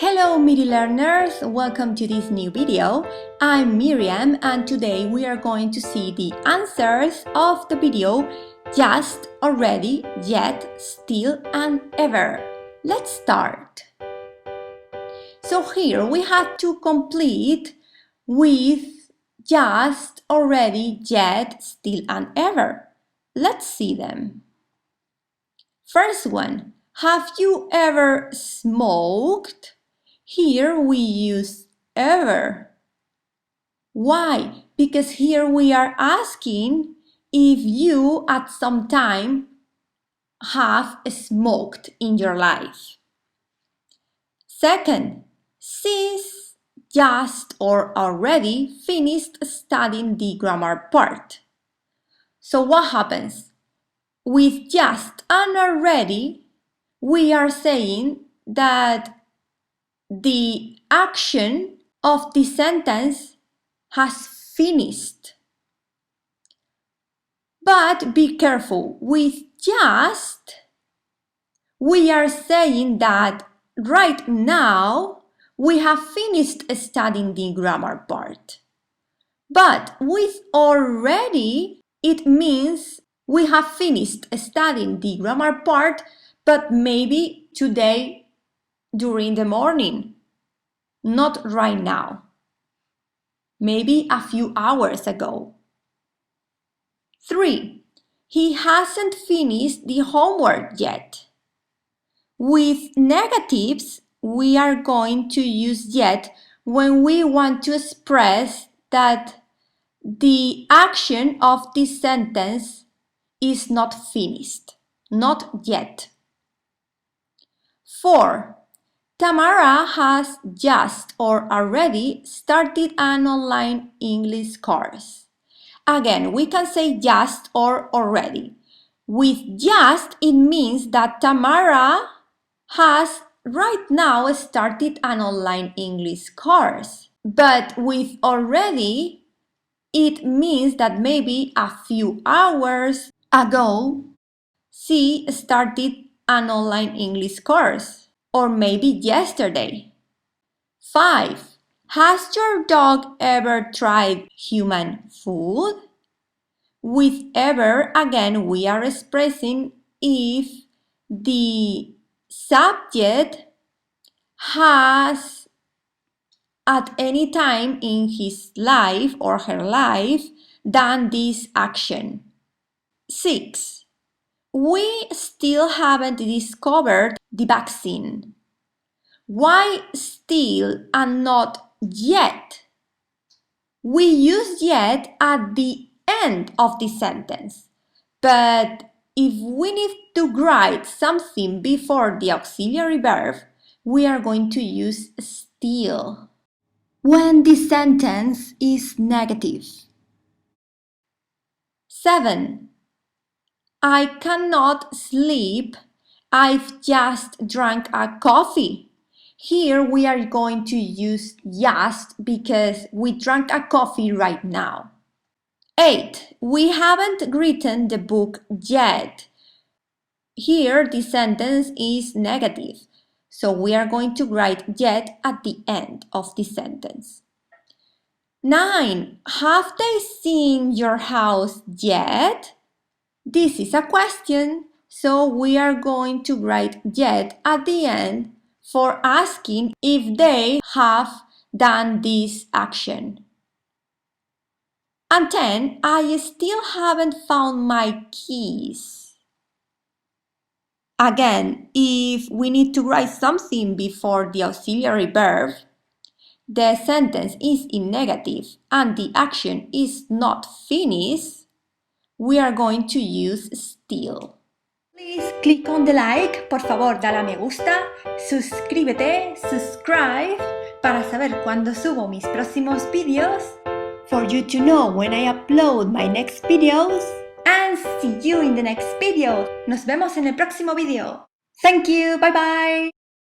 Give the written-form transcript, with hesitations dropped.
Hello MIDI learners, welcome to this new video. I'm Miriam and today we are going to see the answers of the video just, already, yet, still and ever. Let's start. So here we have to complete with just, already, yet, still and ever. Let's see them. First one, have you ever smoked? Here we use ever. Why? Because here we are asking if you at some time have smoked in your life. Second, since just or already finished studying the grammar part. So what happens? With just and already, we are saying that the action of the sentence has finished. But be careful, with just, we are saying that right now we have finished studying the grammar part. But with already, it means we have finished studying the grammar part, but maybe today during the morning, not right now. Maybe a few hours ago. 3. He hasn't finished the homework yet. With negatives, we are going to use yet when we want to express that the action of this sentence is not finished, not yet. 4. Tamara has just or already started an online English course. Again, we can say just or already. With just, it means that Tamara has right now started an online English course. But with already, it means that maybe a few hours ago, she started an online English course. Or maybe yesterday. 5. Has your dog ever tried human food? With ever, again, we are expressing if the subject has at any time in his life or her life done this action. 6. We still haven't discovered the vaccine. Why still and not yet? We use yet at the end of the sentence. But if we need to write something before the auxiliary verb, we are going to use still when the sentence is negative. 7. I cannot sleep. I've just drank a coffee. Here we are going to use just because we drank a coffee right now. 8. We haven't written the book yet. Here the sentence is negative, so we are going to write yet at the end of the sentence. 9. Have they seen your house yet? This is a question, so we are going to write yet at the end for asking if they have done this action. And 10, I still haven't found my keys. Again, if we need to write something before the auxiliary verb, the sentence is in negative and the action is not finished, we are going to use still. Please click on the like, por favor dale a me gusta, suscríbete, subscribe, para saber cuando subo mis próximos vídeos, for you to know when I upload my next videos, and see you in the next video. Nos vemos en el próximo video. Thank you, bye bye.